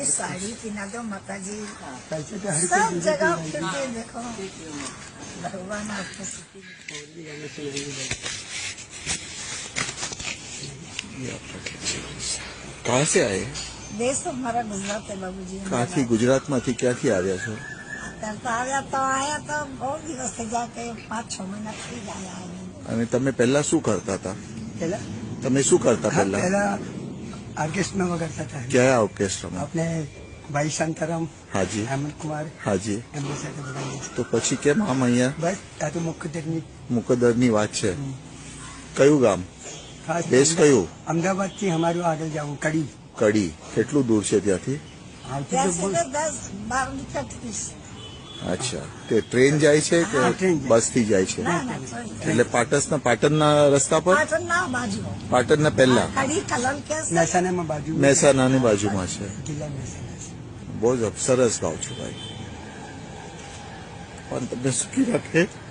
साड़ी पहना दो माता जी, पैसे तो हर सब कोई जगह फिर के देखो भगवान आपको सुखी कहाँ से आए? देश तो हमारा गुजरात है बाबूजी। कहाँથી ગુજરાતમાંથી ક્યાંથી આવ્યા છો? करता आया तो बहुत दिवस से जाके 5-6 महीना थी आया है। અને તમે પહેલા શું કરતા હતા? पहला તમે શું કરતા हाँ, પહેલા? पहला ऑर्केस्ट्रा में करता था क्या ઓર્કેસ્ટ્રામાં? अपने भाई शांताराम હાજી हेमंत कुमार હાજી. एमने साथ बनाई। તો પછી કેમ આમ અહીંયા बस आ तो मुख्य तकनीक મુકદ્દરની વાત છે? કયું ગામ? खास देश कયું? अहमदाबाद थी हमारे आगे जाऊँ कड़ी કડી. કેટલું દૂર છે ત્યાંથી? आती जैसे तो बहुत- 10-12 मिनट थी। અચ્છા, તે ટ્રેન જાય છે કે હા, ટ્રેન જાય. બસથી જાય છે? ना ना sorry। એટલે પાટણના રસ્તા પર? पाटन ना बाजू પાટણના પહેલા कड़ी कलर के से महेसाना में बाजू में મહેસાણાની બાજુમાં છે. जिला महेसाना से। બહુ જ સરસ ગાવ છો ભાઈ. પણ તમને સુખી રાખે.